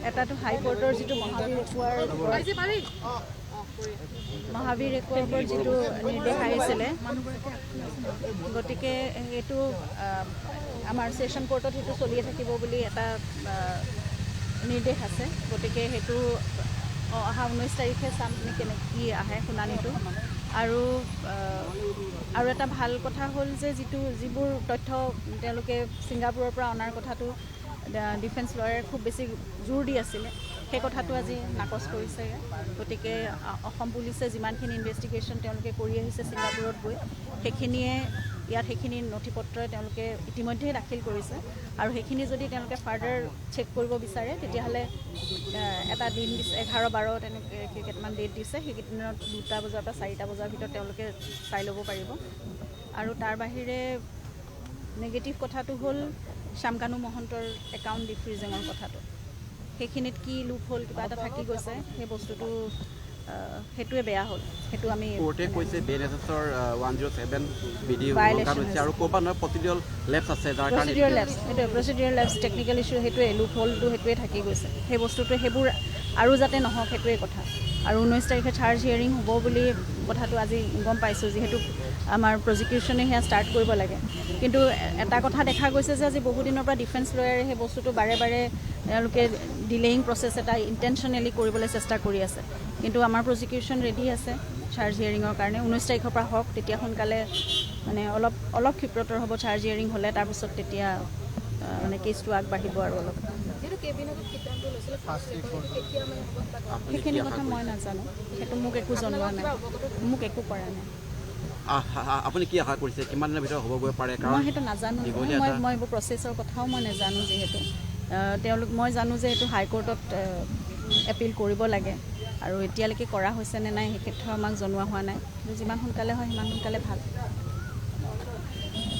এটাটো হাইকোৰ্টৰ যিটো মহাবীৰ ৰেকৰ্ডৰ যিটো নিৰ্দেশ আহিছিলে, গতিকে সেইটো আমাৰ ছেশ্যন কোৰ্টত সেইটো চলিয়ে থাকিব বুলি এটা নিৰ্দেশ আছে। গতিকে সেইটো অহা 19 তাৰিখে চাম কি আহে শুনানিটো। আৰু এটা ভাল কথা হ'ল যে যিবোৰ তথ্য তেওঁলোকে ছিংগাপুৰৰ পৰা অনাৰ কথাটো ডিফেন্স লয়াৰে খুব বেছি জোৰ দি আছিলে, সেই কথাটো আজি নাকচ কৰিছে। গতিকে অসম পুলিচে যিমানখিনি ইনভেষ্টিগেশ্যন তেওঁলোকে কৰি আহিছে ছিংগাপুৰত গৈ, সেইখিনি নথি পত্ৰই তেওঁলোকে ইতিমধ্যে দাখিল কৰিছে। আৰু সেইখিনি যদি তেওঁলোকে ফাৰ্ডাৰ চেক কৰিব বিচাৰে, তেতিয়াহ'লে এটা দিন দিছে 11-12 তেনেকৈ কেইটামান ডেট দিছে। সেইকেইদিনত 2টা বজাৰ পৰা 4টা বজাৰ ভিতৰত তেওঁলোকে চাই ল'ব পাৰিব। আৰু তাৰ বাহিৰে নেগেটিভ কথাটো হ'ল শ্যামকানু মহন্তৰ একাউণ্ট ডিফ্ৰিজিঙৰ কথাটো। সেইখিনিত কি লুপ হ'ল, কিবা এটা থাকি গৈছে, সেই বস্তুটো সেইটোৱে বেয়া হ'ল। সেইটো আমি কোৰ্টে কৈছে BNSSৰ 107 বিধি উলংঘন হৈছে আৰু ক'ৰবাত নহয় প্ৰচিডিউৰেল লেপছ আছে, যাৰ কাৰণে প্ৰচিডিউৰেল লেপছ টেকনিকেল ইছ্যু, সেইটোৱে লুপ হ'লটো সেইটোৱে থাকি গৈছে। সেই বস্তুটোৱে সেইবোৰ আৰু যাতে নহওক সেইটোৱে কথা। আৰু 19 তাৰিখে চাৰ্জ হিয়াৰিং হ'ব বুলি কথাটো আজি গম পাইছোঁ, যিহেতু আমাৰ প্ৰজিকিউশ্যনে সেয়া ষ্টাৰ্ট কৰিব লাগে। কিন্তু এটা কথা দেখা গৈছে যে আজি বহুদিনৰ পৰা ডিফেন্স লয়াৰে সেই বস্তুটো বাৰে বাৰে তেওঁলোকে ডিলেয়িং প্ৰচেছ এটা ইণ্টেনশ্যনেলি কৰিবলৈ চেষ্টা কৰি আছে। কিন্তু আমাৰ প্ৰজিকিউশ্যন ৰেডি আছে চাৰ্জ হিয়াৰিঙৰ কাৰণে। 19 তাৰিখৰ পৰা হওক, তেতিয়া সোনকালে মানে অলপ ক্ষিপ্ৰতৰ হ'ব চাৰ্জ হিয়াৰিং হ'লে। তাৰপিছত তেতিয়া মানে কেছটো আগবাঢ়িব আৰু অলপ। সেইখিনি কথা মই নাজানো, সেইটো মোক একো জনোৱা নাই, মোক একো কৰা নাই। আপুনি কি আশা কৰিছে, কিমান দিনৰ ভিতৰত হ'বগৈ পাৰে? মই সেইটো নাজানো, মই এইবোৰ প্ৰচেছৰ কথাও মই নাজানো। যিহেতু মই জানো যে এইটো হাইকোৰ্টত এপিল কৰিব লাগে, আৰু এতিয়ালৈকে কৰা হৈছে নে নাই সেই ক্ষেত্ৰত আমাক জনোৱা হোৱা নাই। কিন্তু যিমান সোনকালে হয় সিমান সোনকালে ভাল।